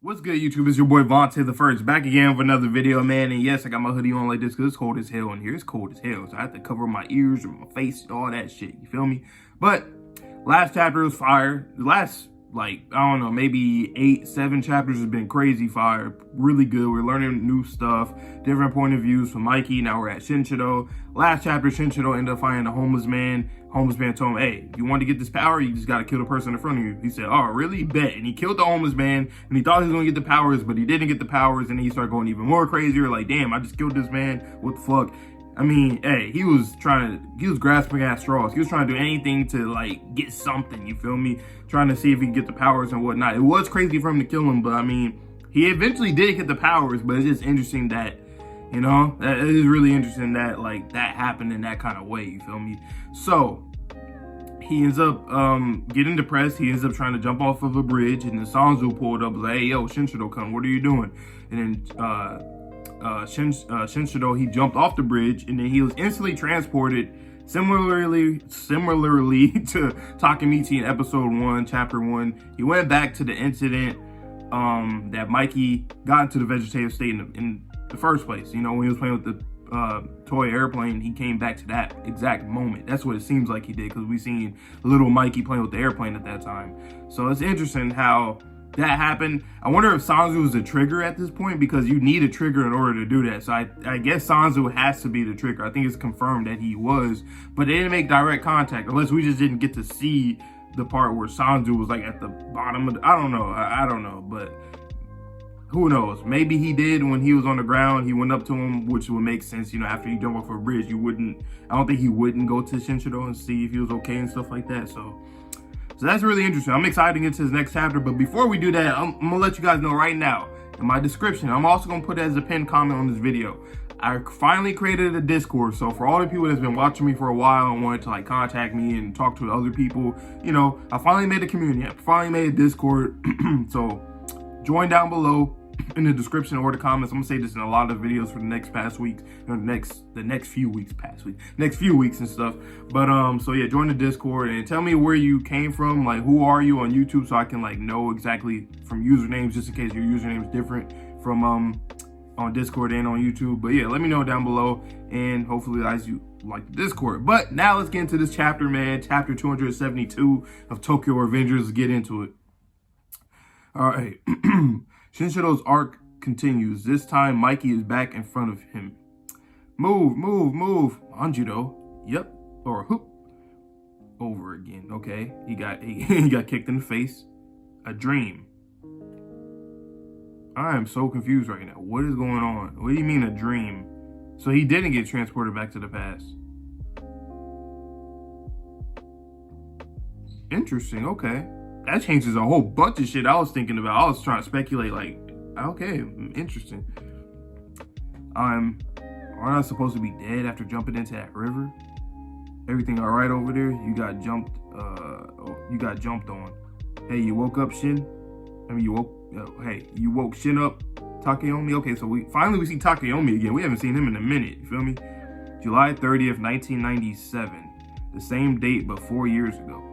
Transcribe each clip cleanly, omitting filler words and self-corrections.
What's good, YouTube? It's your boy Vontae the First, back again with another video, man. And yes, I got my hoodie on like this because it's cold as hell in here. It's cold as hell, so I have to cover my ears and my face and all that shit. You feel me? But last chapter was fire. The last, I don't know, maybe 8-7 chapters has been crazy fire. Really good. We're learning new stuff, different point of views from Mikey. Now we're at Shinchido. Last chapter, Shinchido ended up finding a homeless man. Homeless man told him, hey, if you want to get this power, you just got to kill the person in front of you. He said, oh, really? Bet. And he killed the homeless man, and he thought he was going to get the powers, but he didn't get the powers, and then he started going even more crazier, like, damn, I just killed this man. What the fuck? I mean, hey, he was grasping at straws. He was trying to do anything to, get something, you feel me? Trying to see if he could get the powers and whatnot. It was crazy for him to kill him, but, I mean, he eventually did get the powers, but it's just interesting that, you know, that it is really interesting that, that happened in that kind of way, you feel me? So, he ends up getting depressed. He ends up trying to jump off of a bridge, and then Sanzu pulled up, like, hey, yo, Shinchido, come, what are you doing? And then Shinchido, he jumped off the bridge, and then he was instantly transported, similarly to Takemichi in episode 1, chapter 1. He went back to the incident that Mikey got into the vegetative state in the first place. You know, when he was playing with the toy airplane, he came back to that exact moment. That's what it seems like he did, because we seen little Mikey playing with the airplane at that time. So it's interesting how that happened. I wonder if Sanzu was a trigger at this point, because you need a trigger in order to do that. So I guess Sanzu has to be the trigger. I think it's confirmed that he was, but they didn't make direct contact, unless we just didn't get to see the part where Sanzu was like at the bottom of the, I don't know. I don't know, but who knows? Maybe he did when he was on the ground. He went up to him, which would make sense. You know, after you jump off a bridge, I don't think he wouldn't go to Shinchido and see if he was okay and stuff like that. So that's really interesting. I'm excited to get to his next chapter. But before we do that, I'm going to let you guys know right now in my description, I'm also going to put it as a pinned comment on this video. I finally created a Discord. So for all the people that's been watching me for a while and wanted to contact me and talk to other people, you know, I finally made a community. I finally made a Discord. So join down below in the description or the comments. I'm gonna say this in a lot of videos for the next few weeks and stuff. But so yeah, join the Discord and tell me where you came from, who are you on YouTube, so I can know exactly from usernames, just in case your username is different from on Discord and on YouTube. But yeah, let me know down below, and hopefully guys you like the Discord. But now let's get into this chapter, man. Chapter 272 of Tokyo Revengers. Let's get into it. All right. Shinshido's arc continues. This time, Mikey is back in front of him. Move, move, move. Anjudo. Yep. Or hoop. Over again. Okay. He got kicked in the face. A dream. I am so confused right now. What is going on? What do you mean a dream? So he didn't get transported back to the past. Interesting. Okay. That changes a whole bunch of shit I was thinking about. I was trying to speculate, okay, interesting. Aren't I supposed to be dead after jumping into that river? Everything all right over there? You got jumped on. Hey, you woke up, Shin? You woke Shin up, Takeyomi? Okay, so we see Takeyomi again. We haven't seen him in a minute, you feel me? July 30th, 1997. The same date, but 4 years ago.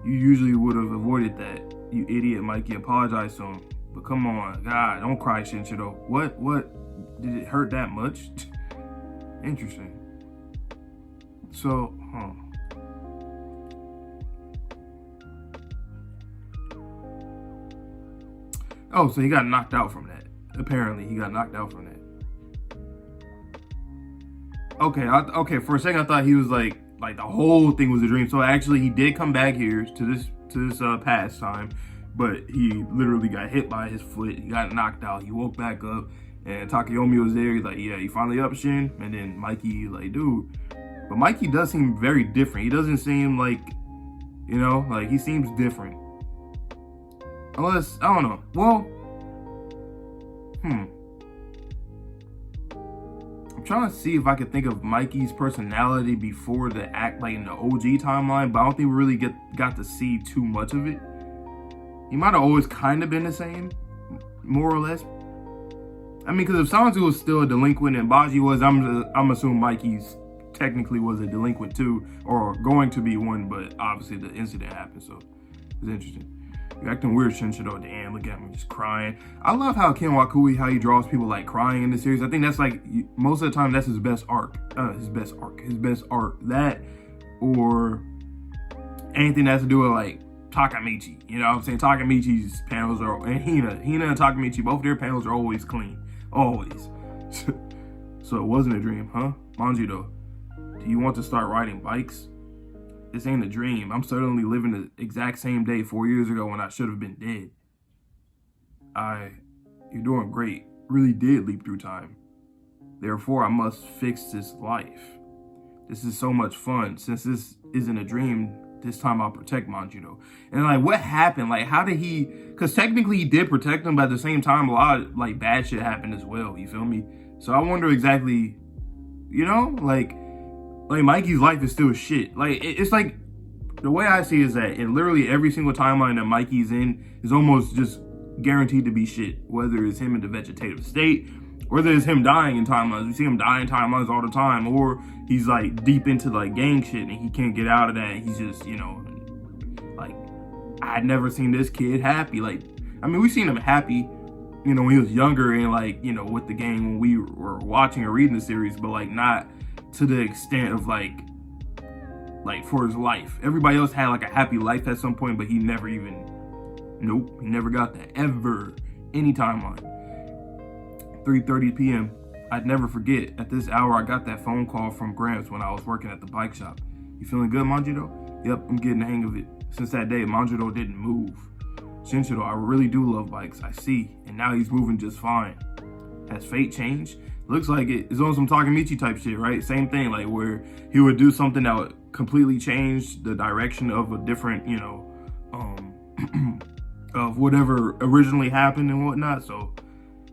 You usually would have avoided that, you idiot, Mikey. Apologize to him. But come on, God, don't cry, Shinchido. What? Did it hurt that much? Interesting. So, Oh, so he got knocked out from that. Apparently, he got knocked out from that. Okay, okay. For a second, I thought he was like the whole thing was a dream. So actually, he did come back here to this past time, but he literally got hit by his foot. He got knocked out. He woke back up, and Takeyomi was there. He's like, yeah, you finally up, Shin? And then Mikey, dude. But Mikey does seem very different. He doesn't seem he seems different. Unless, I don't know. Well, I'm trying to see if I could think of Mikey's personality before the act, in the OG timeline, but I don't think we really got to see too much of it. He might have always kind of been the same, more or less. I mean, because if Sanzu was still a delinquent and Baji was, I'm assuming Mikey's technically was a delinquent too, or going to be one, but obviously the incident happened, so it's interesting. You're acting weird, Shinshiro. Damn, look at me, just crying. I love how Ken Wakui, how he draws people like crying in the series. I think that's like, most of the time, that's his best arc. His best art. That, or anything that has to do with like Takamichi. You know what I'm saying? Takamichi's panels are, and Hina and Takamichi, both their panels are always clean. Always. So it wasn't a dream, huh? Manjiro, do you want to start riding bikes? This ain't a dream. I'm suddenly living the exact same day 4 years ago when I should have been dead. You're doing great. Really did leap through time. Therefore, I must fix this life. This is so much fun. Since this isn't a dream, this time I'll protect Manjiro. And like, what happened? Like, how did he, because technically he did protect him, but at the same time, a lot of like bad shit happened as well. You feel me? So I wonder exactly, you know, like Mikey's life is still shit. Like, it's like, the way I see it is that in literally every single timeline that Mikey's in is almost just guaranteed to be shit. Whether it's him in the vegetative state, whether it's him dying in timelines. We see him die in timelines all the time. Or he's like deep into like gang shit and he can't get out of that. He's just, you know, like, I had never seen this kid happy. Like, I mean, we seen him happy, you know, when he was younger and like, you know, with the gang when we were watching or reading the series, but like not to the extent of like for his life. Everybody else had like a happy life at some point, but he never even, nope, he never got that ever, any timeline. 3:30 p.m. I'd never forget. At this hour, I got that phone call from Gramps when I was working at the bike shop. You feeling good, Manjiro? Yep, I'm getting the hang of it. Since that day, Manjiro didn't move. Shinshiro, I really do love bikes. I see. And now he's moving just fine. Has fate changed? Looks like it's on some Takamichi type shit, right? Same thing, like where he would do something that would completely change the direction of a different, you know, of whatever originally happened and whatnot. So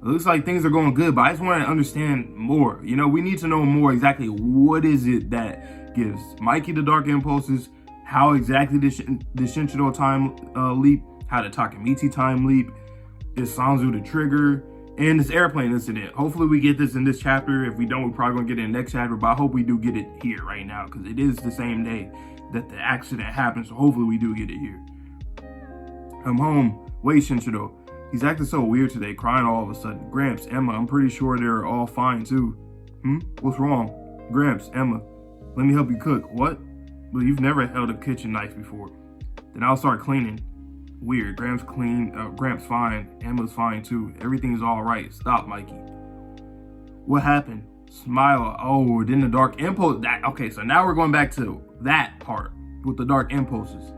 it looks like things are going good, but I just want to understand more. You know, we need to know more exactly what is it that gives Mikey the dark impulses, how exactly the Shinshiro time leap, how the Takamichi time leap, is Sanzu the trigger, and this airplane incident. Hopefully we get this in this chapter. If we don't, we're probably gonna get it in the next chapter, but I hope we do get it here right now because it is the same day that the accident happened, so hopefully we do get it here. I'm home. Wait, Shinshiro. He's acting so weird today, crying all of a sudden. Gramps, Emma, I'm pretty sure they're all fine too. What's wrong? Gramps, Emma, let me help you cook. What? Well, you've never held a kitchen knife before. Then I'll start cleaning. Weird. Gramps clean. Gramps fine. Emma's fine too. Everything's all right. Stop, Mikey. What happened? Smile. Oh, then the dark impulse. Okay, so now we're going back to that part with the dark impulses.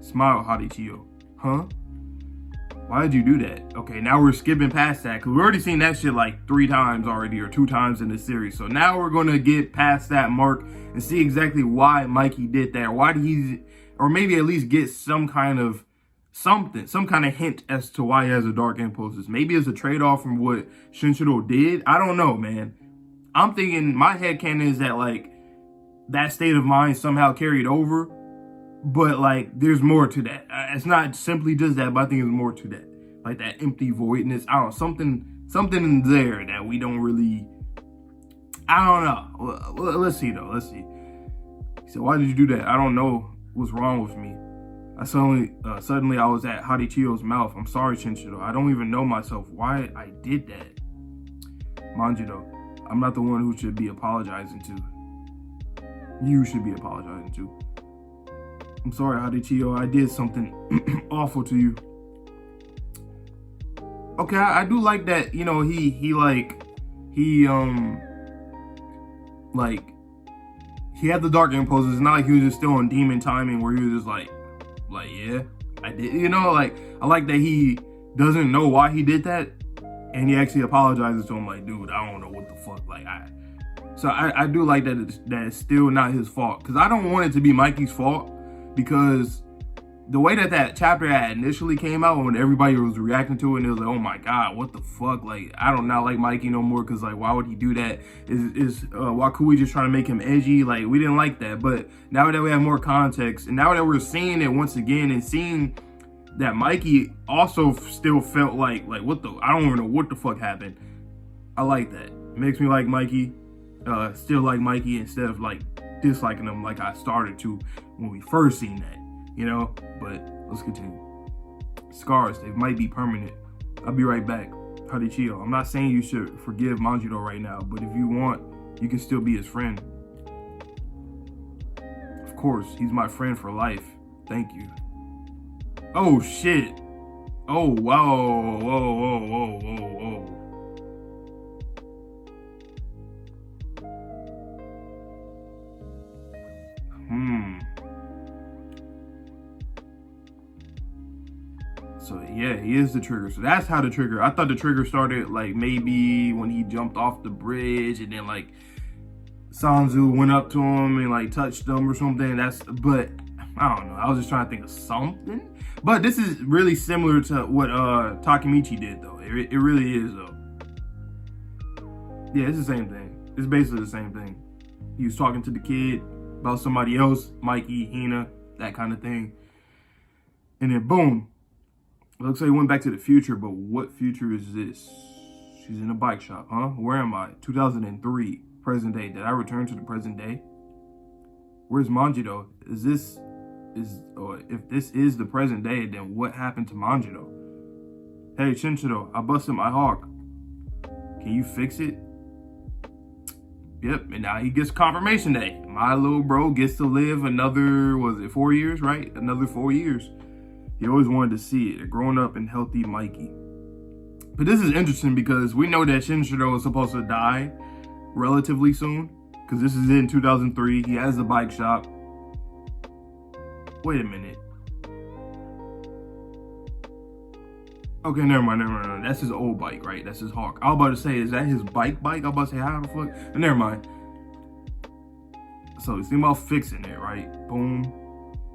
Smile, Haruchiyo. Huh? Why did you do that? Okay, now we're skipping past that because we've already seen that shit like 3 times already or 2 times in this series. So now we're going to get past that mark and see exactly why Mikey did that. Why did he, or maybe at least get some kind of some kind of hint as to why he has a dark impulses. Maybe it's a trade-off from what Shinshiro did. I don't know, man. I'm thinking, my headcanon is that like that state of mind somehow carried over, but like there's more to that. It's not simply just that, but I think there's more to that. Like that empty voidness. I don't know, something in there that we don't really, I don't know. Well, let's see though, let's see. He said, why did you do that? I don't know what's wrong with me. Suddenly I was at Haruchiyo's mouth. I'm sorry, Shinshiro. I don't even know myself why I did that. Manjiro, I'm not the one who should be apologizing to. You should be apologizing to. I'm sorry, Haruchiyo. I did something awful to you. Okay, I do like that, you know, he had the dark impulses. It's not like he was just still on demon timing where he was just like, yeah, I did, you know, like, I like that he doesn't know why he did that, and he actually apologizes to him, like, dude, I don't know what the fuck, like, I do like that it's still not his fault, because I don't want it to be Mikey's fault, because the way that chapter had initially came out, when everybody was reacting to it, and it was like, oh my god, what the fuck, like, I don't not like Mikey no more, because, like, why would he do that? Is Wakui just trying to make him edgy? Like, we didn't like that, but now that we have more context, and now that we're seeing it once again, and seeing that Mikey also still felt like what the, I don't even know what the fuck happened. I like that. It makes me like Mikey, still like Mikey, instead of, like, disliking him like I started to when we first seen that. You know, but let's continue. scars. They might be permanent. I'll be right back. Haruchiyo. I'm not saying you should forgive Manjiro right now, but if you want, you can still be his friend. Of course, he's my friend for life. Thank you. Oh shit. Oh whoa, whoa, whoa, whoa, whoa, whoa. So yeah, he is the trigger. So that's how the trigger. I thought the trigger started like maybe when he jumped off the bridge and then like Sanzu went up to him and like touched him or something. But I don't know. I was just trying to think of something. But this is really similar to what Takemichi did though. It really is though. Yeah, it's the same thing. It's basically the same thing. He was talking to the kid about somebody else, Mikey, Hina, that kind of thing. And then boom. It looks like he went back to the future, but what future is this? She's in a bike shop, huh? Where am I? 2003, present day. Did I return to the present day? Where's Manjiro? If this is the present day, then what happened to Manjiro? Hey, Shinshiro, I busted my hawk. Can you fix it? Yep, and now he gets confirmation day. My little bro gets to live another, 4 years, right? Another 4 years. He always wanted to see it, a grown-up and healthy Mikey. But this is interesting because we know that Shinshiro is supposed to die relatively soon. Because this is in 2003. He has the bike shop. Wait a minute. Okay, never mind. That's his old bike, right? That's his Hawk. I was about to say, is that his bike? I was about to say, how the fuck? Never mind. So he's thinking about fixing it, right? Boom.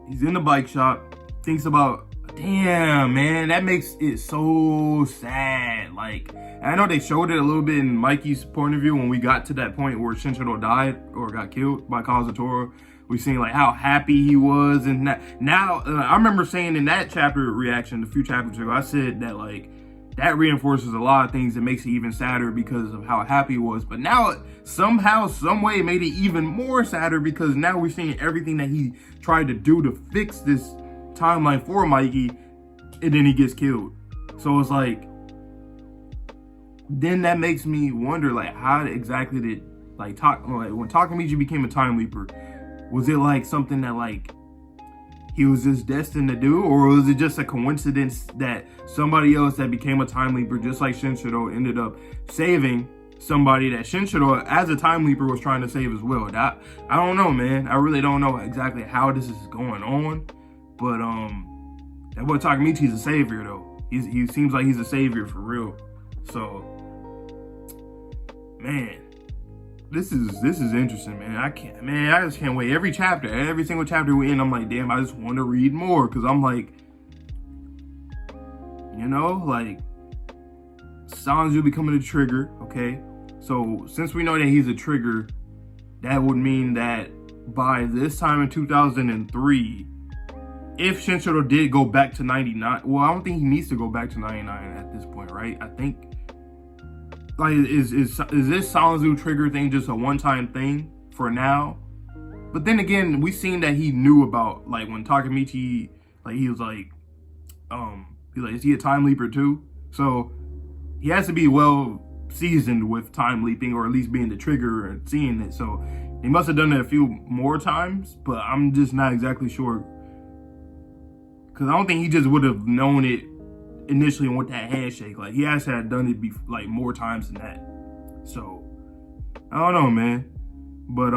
He's in the bike shop. Thinks about, damn, man, that makes it so sad. Like, I know they showed it a little bit in Mikey's point of view when we got to that point where Shinshiro died or got killed by Kazutora. We seen like how happy he was, and now I remember saying in that chapter reaction, a few chapters ago, I said that like that reinforces a lot of things that makes it even sadder because of how happy he was. But now somehow, some way, it made it even more sadder because now we're seeing everything that he tried to do to fix this timeline for Mikey, and then he gets killed. So it's like, then that makes me wonder, like, how exactly did when Takemichi became a time leaper, was it like something that like he was just destined to do, or was it just a coincidence that somebody else that became a time leaper just like Shinshiro ended up saving somebody that Shinshiro as a time leaper was trying to save as well? That, I don't know, man. I really don't know exactly how this is going on. But that boy Takemichi's a savior though. He seems like he's a savior for real. So, man, this is interesting, man. I just can't wait. Every single chapter we in, I'm like, damn, I just want to read more because I'm like, you know, like Sanzu becoming a trigger. Okay, so since we know that he's a trigger, that would mean that by this time in 2003. If Shinshiro did go back to 99, well, I don't think he needs to go back to 99 at this point, right? I think, like, is this Sanzu trigger thing just a one-time thing for now? But then again, we've seen that he knew about, like, when Takemichi, like, he was like, is he a time leaper too? So he has to be well seasoned with time leaping, or at least being the trigger and seeing it. So he must have done it a few more times, but I'm just not exactly sure. Because I don't think he just would have known it initially with that handshake. Like, he has to have done it like more times than that. So, I don't know, man. But,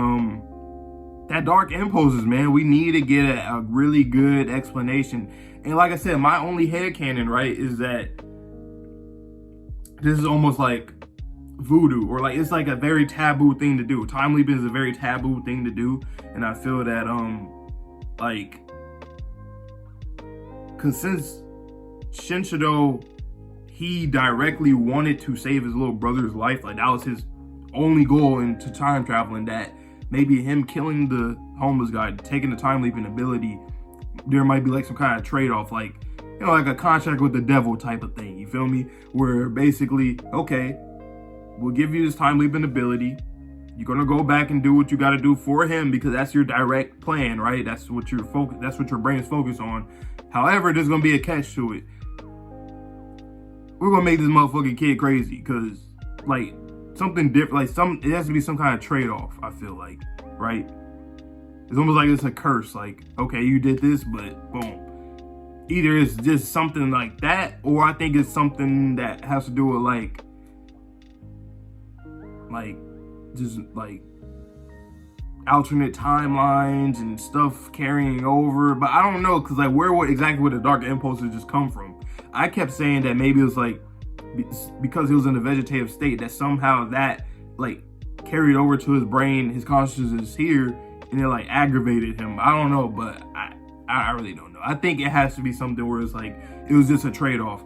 that Dark Impulses, man, we need to get a really good explanation. And like I said, my only headcanon, right, is that this is almost like voodoo, or like it's like a very taboo thing to do. Time leaping is a very taboo thing to do. And I feel that, like, because since Shinshiro, he directly wanted to save his little brother's life, like that was his only goal into time traveling, that maybe him killing the homeless guy, taking the time leaping ability, there might be like some kind of trade-off, like, you know, like a contract with the devil type of thing, you feel me? Where basically, okay, we'll give you this time leaping ability, you're gonna go back and do what you gotta do for him because that's your direct plan, right? That's what your brain is focused on. However, there's gonna be a catch to it. we're gonna make this motherfucking kid crazy, because like something different, like it has to be some kind of trade-off, I feel like, right? It's almost like it's a curse, like, okay, you did this, but boom. Either it's just something like that, or I think it's something that has to do with like just like alternate timelines and stuff carrying over. But I don't know, because like exactly where the dark impulses just come from. I kept saying that maybe it was like because he was in a vegetative state, that somehow that like carried over to his brain, his consciousness is here, and it like aggravated him. I don't know, but I really don't know. I think it has to be something where it's like it was just a trade-off.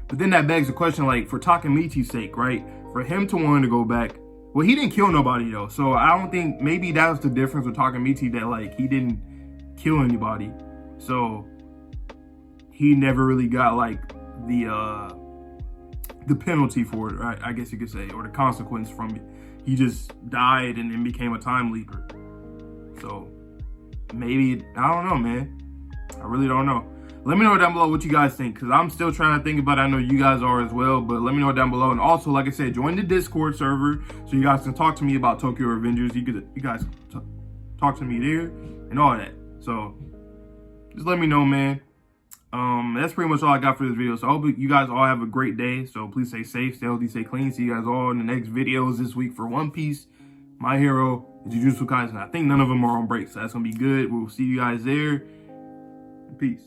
But then that begs the question, like, for Takamichi's sake, right? For him to want to go back, well, he didn't kill nobody though, so I don't think, maybe that was the difference with Takamichi, that like he didn't kill anybody, so he never really got like the penalty for it, right? I guess you could say, or the consequence from it. He just died and then became a time leaper. So maybe, I don't know, man. I really don't know. Let me know down below what you guys think, because I'm still trying to think about it. I know you guys are as well, but let me know down below. And also, like I said, join the Discord server so you guys can talk to me about Tokyo Revengers. You guys talk to me there and all that. So just let me know, man. That's pretty much all I got for this video. So I hope you guys all have a great day. So please stay safe, stay healthy, stay clean. See you guys all in the next videos this week for One Piece, My Hero, and Jujutsu Kaisen. I think none of them are on break, so that's gonna be good. We'll see you guys there. Peace.